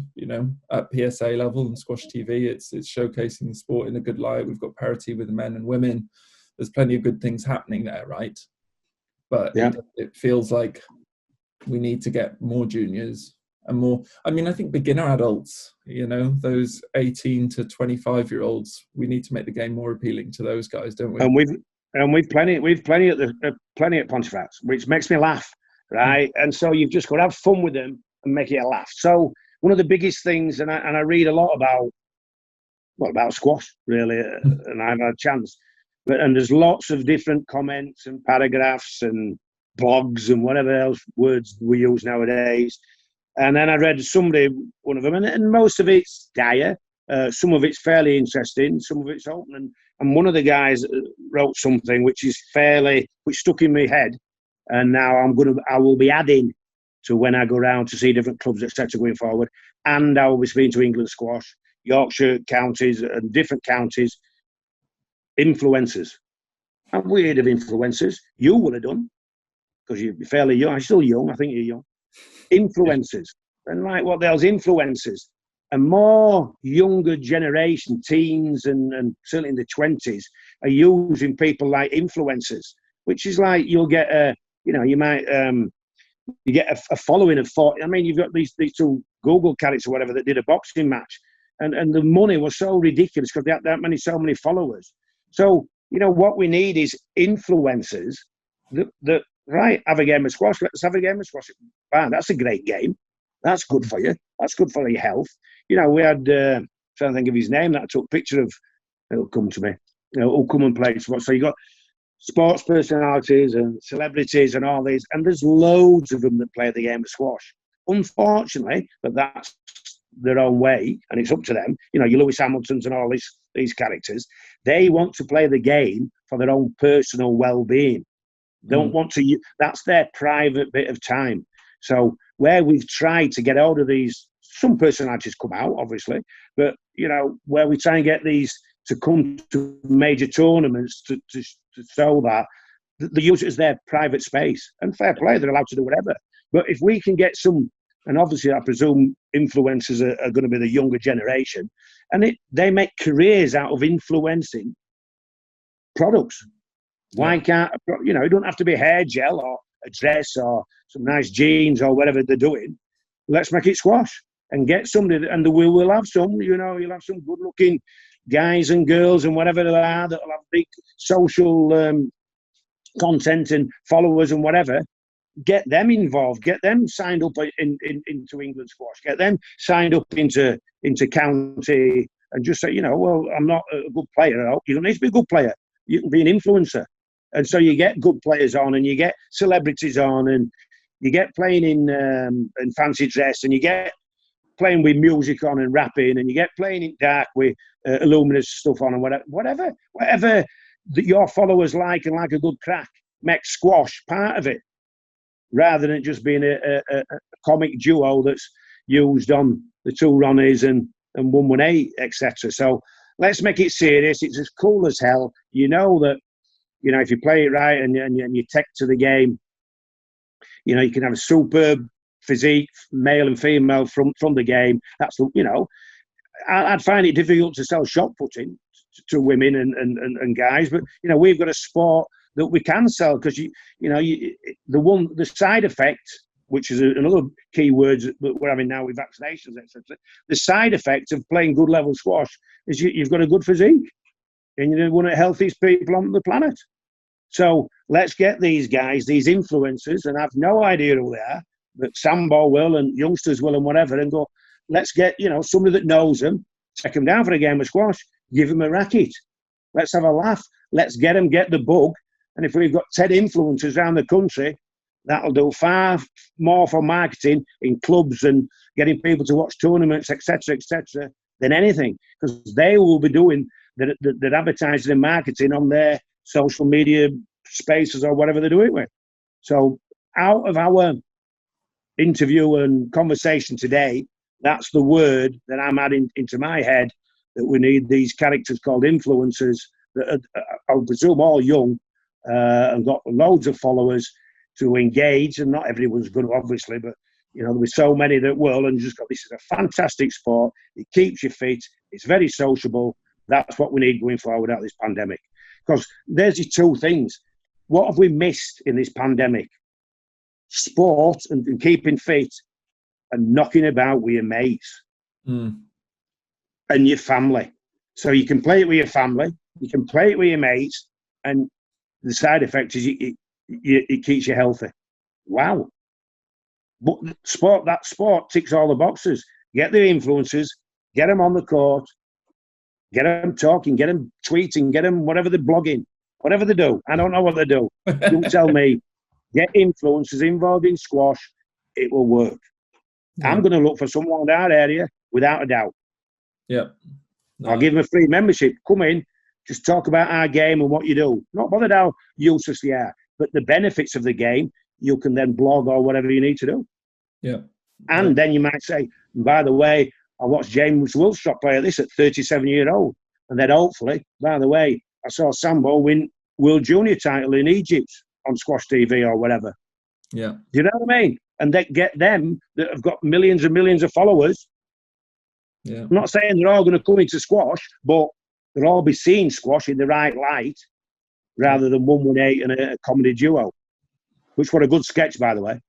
at PSA level and squash TV. It's showcasing the sport in a good light. We've got parity with the men and women. There's plenty of good things happening there, right? But it feels like we need to get more juniors and more. I mean, I think beginner adults, those 18 to 25-year-olds, we need to make the game more appealing to those guys, don't we? And we've plenty at Pontefract, which makes me laugh. Right, and so you've just got to have fun with them and make it a laugh. So one of the biggest things, and I read a lot about squash really, and I've had a chance, and there's lots of different comments and paragraphs and blogs and whatever else words we use nowadays. And then I read one of them, and most of it's dire. Some of it's fairly interesting, some of it's open, and one of the guys wrote something which stuck in my head. And now I will be adding to when I go around to see different clubs, etc., going forward. And I will be speaking to England squash, Yorkshire counties and different counties. Influencers. I'm weird of influencers. You would have done, because you're fairly young. I'm still young. I think you're young. Influencers. And what the hell's influencers? A more younger generation, teens and certainly in the 20s, are using people like influencers, which is like you'll get you get a following of 40. I mean, you've got these 2 Google characters or whatever that did a boxing match, and the money was so ridiculous because they had so many followers. So what we need is influencers that have a game of squash. Let's have a game of squash. Wow, that's a great game. That's good for you. That's good for your health. We had trying to think of his name that I took a picture of. It'll come to me. Who'll come and play squash. So you got sports personalities and celebrities and all these, and there's loads of them that play the game of squash. Unfortunately, but that's their own way, and it's up to them. Your Lewis Hamiltons and all these characters, they want to play the game for their own personal well-being. Don't want to. That's their private bit of time. So where we've tried to get hold of these, some personalities come out, obviously, but where we try and get these to come to major tournaments to show that they use it as their private space. And fair play, they're allowed to do whatever. But if we can get some, and obviously I presume influencers are going to be the younger generation, and they make careers out of influencing products. Why can't, it don't have to be hair gel or a dress or some nice jeans or whatever they're doing. let's make it squash and get somebody, and we will have some, you'll have some good-looking guys and girls and whatever they are that'll have big social content and followers and whatever. Get them involved, get them signed up into England squash, get them signed up into county, and just say, well, I'm not a good player. You don't need to be a good player. You can be an influencer. And so you get good players on, and you get celebrities on, and you get playing in fancy dress, and you get playing with music on and rapping, and you get playing in dark with luminous stuff on, and whatever that your followers like and like a good crack. Make squash part of it, rather than it just being a comic duo that's used on the two Ronnies and 118, etc. So let's make it serious. It's as cool as hell. That, if you play it right and you take to the game, you can have a superb physique, male and female, from the game. That's I'd find it difficult to sell shot putting to women and guys, but we've got a sport that we can sell, because the side effect, which is another key word that we're having now with vaccinations, etc. The side effect of playing good level squash is you've got a good physique, and you're one of the healthiest people on the planet. So let's get these guys, these influencers, and I've no idea who they are, but Sambo will and youngsters will and whatever, and go, let's get, somebody that knows them, take them down for a game of squash, give them a racket. Let's have a laugh. Let's get the bug. And if we've got 10 influencers around the country, that'll do far more for marketing in clubs and getting people to watch tournaments, etc., than anything, because they will be doing the advertising and marketing on their social media spaces or whatever they do it with. So out of our interview and conversation today, that's the word that I'm adding into my head, that we need these characters called influencers that are, I presume, all young and got loads of followers to engage. And not everyone's good, obviously, but there'll be so many that will, and just go, this is a fantastic sport. It keeps you fit. It's very sociable. That's what we need going forward out of this pandemic. Because there's your two things. What have we missed in this pandemic? Sport and keeping fit, and knocking about with your mates and your family. So you can play it with your family, you can play it with your mates, and the side effect is it keeps you healthy. Wow. But that sport ticks all the boxes. Get the influencers, get them on the court, get them talking, get them tweeting, get them whatever they're blogging, whatever they do. I don't know what they do. Don't tell me. Get influencers involved in squash. It will work. Yeah. I'm going to look for someone in our area, without a doubt. Yeah. No. I'll give them a free membership. Come in, just talk about our game and what you do. Not bothered how useless they are, but the benefits of the game, you can then blog or whatever you need to do. Yeah. And then you might say, by the way, I watched James Wilstrop play at this at 37-year-old. And then hopefully, by the way, I saw Sambo win World Junior title in Egypt on Squash TV or whatever. Yeah. Do you know what I mean? And then get them that have got millions and millions of followers. Yeah. I'm not saying they're all going to come into squash, but they'll all be seeing squash in the right light, rather than 118 and a comedy duo, which was a good sketch, by the way.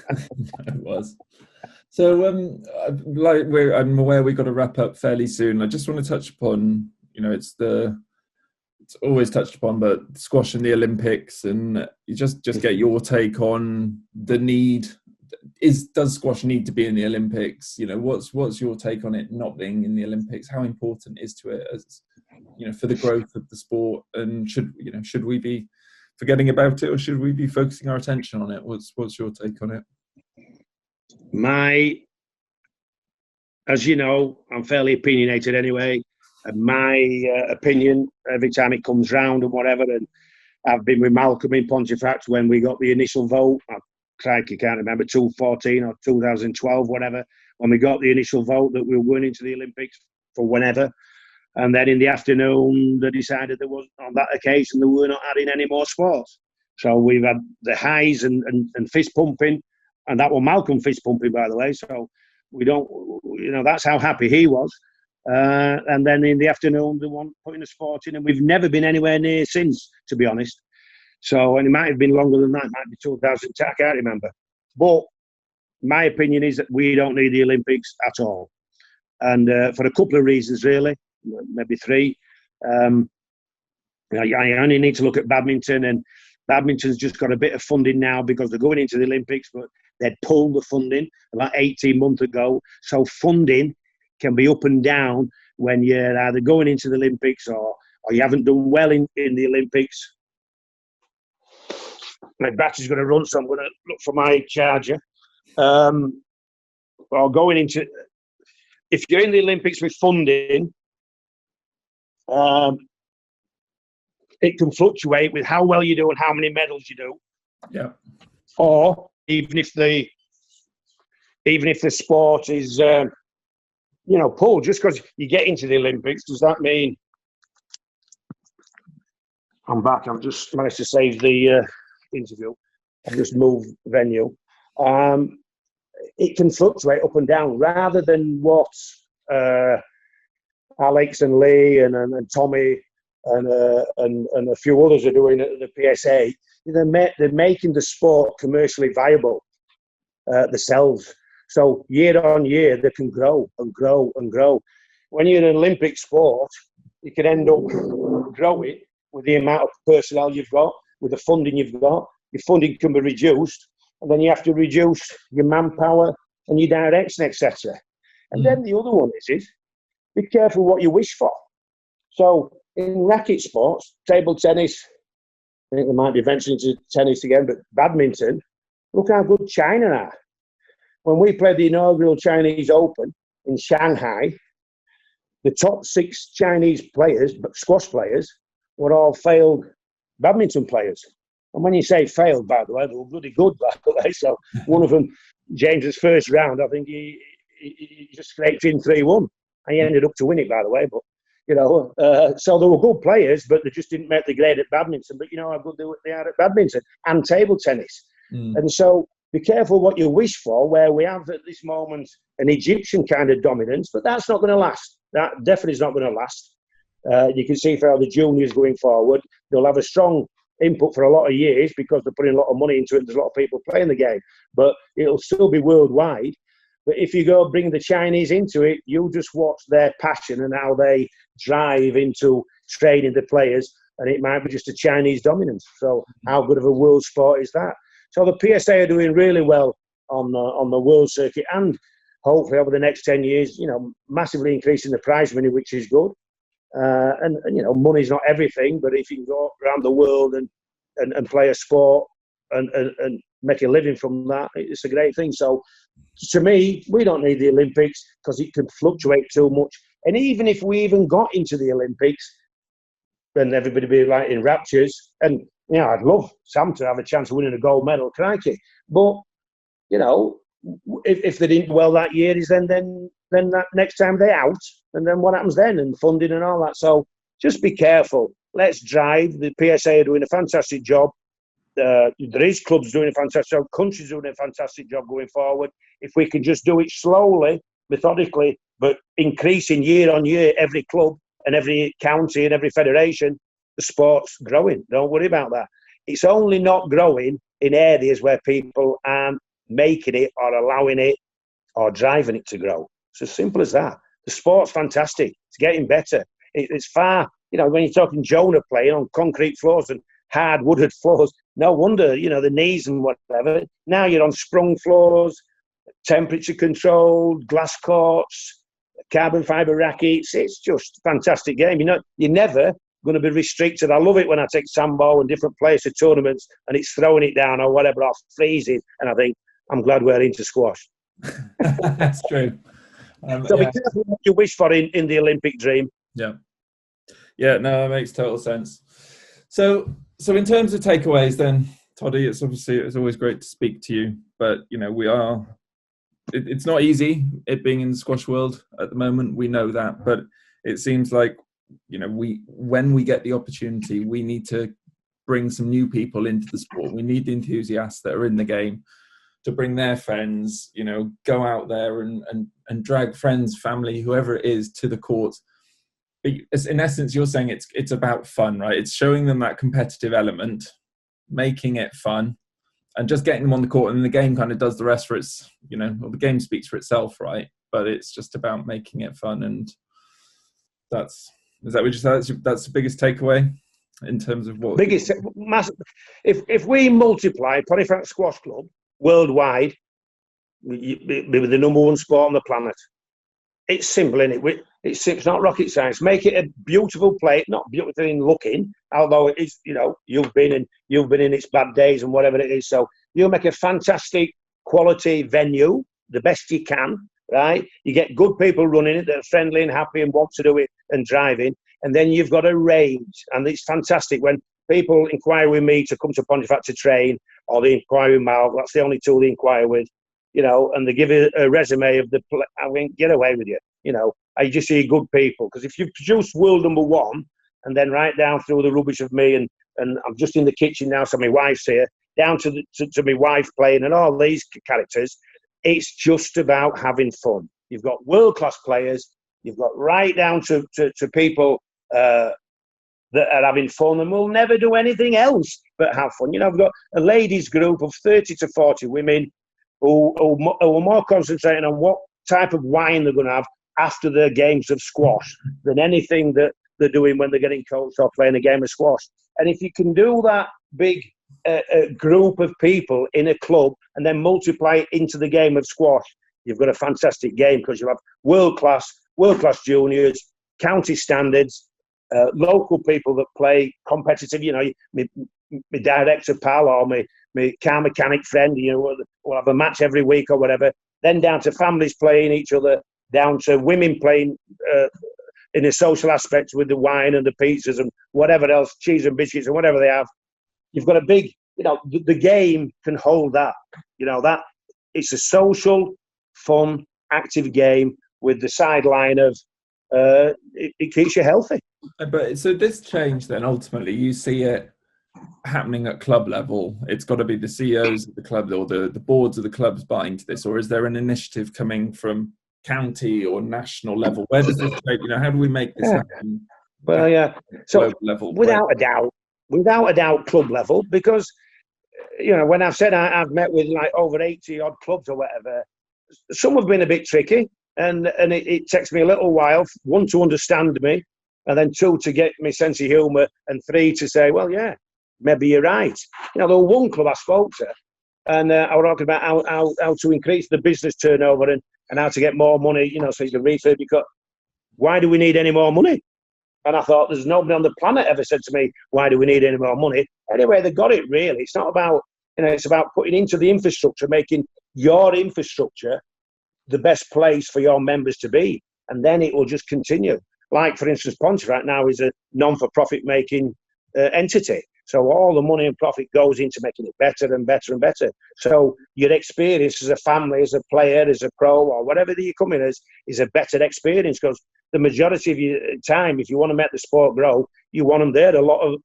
It was. So, I'm aware we've got to wrap up fairly soon. I just want to touch upon, it's always touched upon, but squash in the Olympics, and you just get your take on the need. Does squash need to be in the Olympics? What's your take on it not being in the Olympics? How important is to it as for the growth of the sport? And should we be forgetting about it, or should we be focusing our attention on it? What's your take on it? As you know, I'm fairly opinionated anyway. And my opinion, every time it comes round and whatever, and I've been with Malcolm in Pontefract when we got the initial vote. I can't remember, 2014 or 2012, whatever, when we got the initial vote that we were going into the Olympics for whenever. And then in the afternoon, they decided there was, on that occasion, they were not adding any more sports. So we've had the highs and fist pumping, and that was Malcolm fist pumping, by the way. So we don't, that's how happy he was. And then in the afternoon, they want putting the sport in, and we've never been anywhere near since, to be honest. So, and it might have been longer than that, it might be 2010, I can't remember. But my opinion is that we don't need the Olympics at all. And for a couple of reasons, really, maybe three. I only need to look at badminton, and badminton's just got a bit of funding now because they're going into the Olympics, but they'd pulled the funding about 18 months ago. So funding can be up and down when you're either going into the Olympics or you haven't done well in the Olympics. My battery's going to run, so I'm going to look for my charger. Well, going into, if you're in the Olympics with funding, it can fluctuate with how well you do and how many medals you do. Yeah. Or even if the sport is, pulled, just because you get into the Olympics, does that mean? I'm back. I've just managed to save the interview. I've just moved venue. It can fluctuate up and down rather than what Alex and Lee and Tommy and a few others are doing at the PSA. They're making the sport commercially viable themselves. So year on year, they can grow and grow and grow. When you're in an Olympic sport, you can end up growing with the amount of personnel you've got, with the funding you've got. Your funding can be reduced, and then you have to reduce your manpower and your directs, etc. And then the other one is be careful what you wish for. So in racket sports, table tennis, I think they might be venturing into tennis again, but badminton, look how good China are. When we played the inaugural Chinese Open in Shanghai, the top 6 Chinese players, squash players, were all failed badminton players. And when you say failed, by the way, they were bloody good, by the way. So one of them, James's first round, I think he just scraped in 3-1. And he ended up to win it, by the way. But, so they were good players, but they just didn't make the grade at badminton. But you know how good they are at badminton and table tennis. And so be careful what you wish for, where we have at this moment an Egyptian kind of dominance, but that's not going to last. That definitely is not going to last. You can see for how the juniors going forward, they'll have a strong input for a lot of years because they're putting a lot of money into it. There's a lot of people playing the game, but it'll still be worldwide. But if you go bring the Chinese into it, you'll just watch their passion and how they drive into training the players, and it might be just a Chinese dominance. So how good of a world sport is that? So the PSA are doing really well on the world circuit, and hopefully over the next 10 years, massively increasing the prize money, which is good. And money's not everything, but if you can go around the world and play a sport and make a living from that, it's a great thing. So to me, we don't need the Olympics because it can fluctuate too much. And even if we even got into the Olympics, then everybody would be like in raptures. And I'd love Sam to have a chance of winning a gold medal, crikey. But if they didn't do well that year, is then that next time they're out, and then what happens then, and funding and all that. So just be careful. Let's drive. The PSA are doing a fantastic job. There is clubs doing a fantastic job. Countries doing a fantastic job going forward. If we can just do it slowly, methodically, but increasing year on year, every club and every county and every federation, the sport's growing. Don't worry about that. It's only not growing in areas where people aren't making it or allowing it or driving it to grow. It's as simple as that. The sport's fantastic. It's getting better. It's far, when you're talking Jonah playing on concrete floors and hard wooded floors, no wonder, the knees and whatever. Now you're on sprung floors, temperature controlled, glass courts, carbon fibre rackets. It's just a fantastic game. You're never going to be restricted. I love it when I take Sambo and different players to tournaments and it's throwing it down or whatever, or freezing. And I think, I'm glad we're into squash. That's true. So be careful what you wish for in the Olympic dream. Yeah. Yeah, no, that makes total sense. So in terms of takeaways then, Toddy, it's always great to speak to you, but it's not easy, it being in the squash world at the moment. We know that, but it seems like, when we get the opportunity, we need to bring some new people into the sport. We need the enthusiasts that are in the game to bring their friends, go out there and drag friends, family, whoever it is, to the court. In essence, you're saying it's about fun, right? It's showing them that competitive element, making it fun, and just getting them on the court, and the game kind of does the rest for its, the game speaks for itself, right? But it's just about making it fun, and that's the biggest takeaway in terms of what biggest massive. If we multiply Pontefract Squash Club worldwide, be the number one sport on the planet. It's simple, isn't it? It's not rocket science. Make it a beautiful place, not beautiful in looking, although it is. You've been in its bad days and whatever it is. So you'll make a fantastic quality venue, the best you can, right? You get good people running it that are friendly and happy and want to do it and driving, and then you've got a range, and it's fantastic when people inquire with me to come to Pontefract to train, or they inquire with Mal. That's the only tool they inquire with. And they give a resume of I mean, get away with you. I just see good people. Because if you produce world number one, and then right down through the rubbish of me, and I'm just in the kitchen now, so my wife's here, down to my wife playing and all these characters, it's just about having fun. You've got world-class players. You've got right down to people that are having fun, and will never do anything else but have fun. We've got a ladies group of 30 to 40 women who are more concentrating on what type of wine they're going to have after their games of squash than anything that they're doing when they're getting coached or playing a game of squash. And if you can do that big group of people in a club and then multiply it into the game of squash, you've got a fantastic game, because you have world-class juniors, county standards, local people that play competitive. My director pal or my car mechanic friend, will have a match every week or whatever. Then down to families playing each other, down to women playing in a social aspect with the wine and the pizzas and whatever else, cheese and biscuits and whatever they have. You've got a big, the game can hold that. That it's a social, fun, active game with the sideline of it keeps you healthy. But so this change, then ultimately you see it happening at club level. It's got to be the CEOs of the club or the boards of the clubs buying to this, or is there an initiative coming from county or national level? Where does this take? How do we make this happen? Well, yeah. So level, without a doubt, club level, because when I've said I've met with like over 80 odd clubs or whatever, some have been a bit tricky, and it takes me a little while, one, to understand me, and then two, to get my sense of humour, and three, to say, well, yeah, maybe you're right. There was one club I spoke to, and I was talking about how to increase the business turnover and how to get more money, so you can refurb your cut. Why do we need any more money? And I thought, there's nobody on the planet ever said to me, why do we need any more money? Anyway, they got it, really. It's not about, it's about putting into the infrastructure, making your infrastructure the best place for your members to be. And then it will just continue. Like, for instance, Pontefract now is a non-for-profit making entity. So all the money and profit goes into making it better and better and better. So your experience as a family, as a player, as a pro, or whatever that you come in as, is a better experience, because the majority of your time, if you want to make the sport grow, you want them there a lot of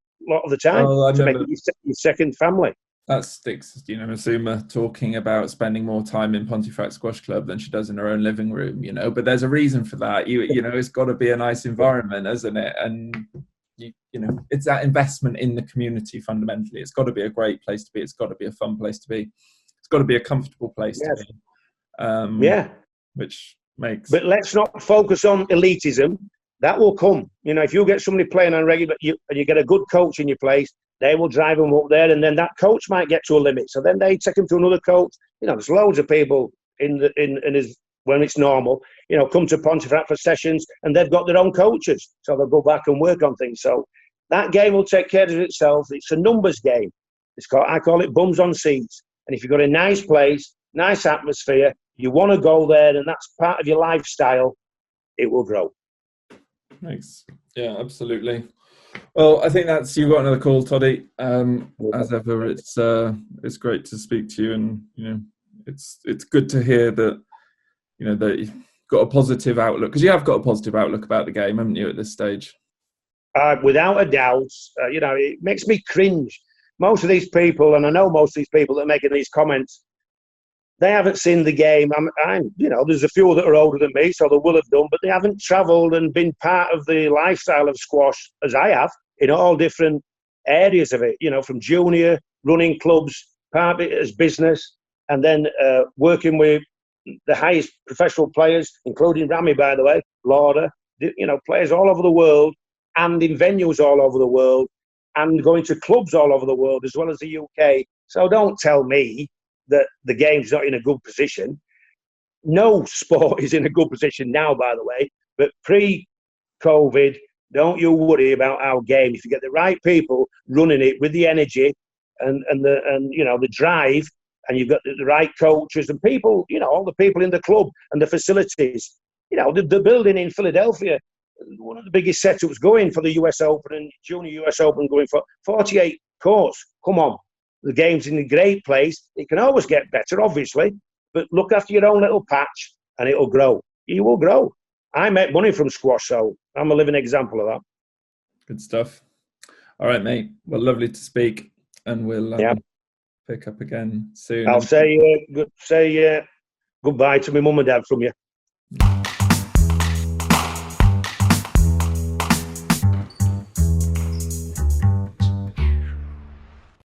the time to make it your second family. That sticks, Masuma talking about spending more time in Pontefract Squash Club than she does in her own living room, but there's a reason for that. It's got to be a nice environment, isn't it? And it's that investment in the community fundamentally. It's got to be a great place to be. It's got to be a fun place to be. It's got to be a comfortable place to be. Which makes. But let's not focus on elitism. That will come. If you get somebody playing on regular, and you get a good coach in your place, they will drive them up there, and then that coach might get to a limit. So then they take them to another coach. There's loads of people in when it's normal, come to Pontefract for sessions, and they've got their own coaches. So they'll go back and work on things. So that game will take care of itself. It's a numbers game. I call it bums on seats. And if you've got a nice place, nice atmosphere, you want to go there, and that's part of your lifestyle, it will grow. Thanks. Yeah, absolutely. Well, I think you've got another call, Toddy. As ever, it's great to speak to you, and it's good to hear that that you've got a positive outlook, because you have got a positive outlook about the game, haven't you, at this stage? Without a doubt. It makes me cringe. Most of these people, and I know most of these people that are making these comments, they haven't seen the game. There's a few that are older than me, so they will have done, but they haven't travelled and been part of the lifestyle of squash as I have, in all different areas of it. From junior, running clubs, part of it as business, and then working with the highest professional players, including Rami, by the way, Lauder, players all over the world, and in venues all over the world, and going to clubs all over the world, as well as the UK. So don't tell me that the game's not in a good position. No sport is in a good position now, by the way, but pre-COVID, don't you worry about our game. If you get the right people running it with the energy and the drive, and you've got the right coaches and people, all the people in the club and the facilities, the building in Philadelphia, one of the biggest setups going for the US Open and Junior US Open, going for 48 courts. Come on, the game's in a great place. It can always get better, obviously, but look after your own little patch and it'll grow. You will grow. I make money from squash, so I'm a living example of that. Good stuff. All right, mate. Well, lovely to speak, and we'll pick up again soon. I'll say goodbye to my mum and dad from you.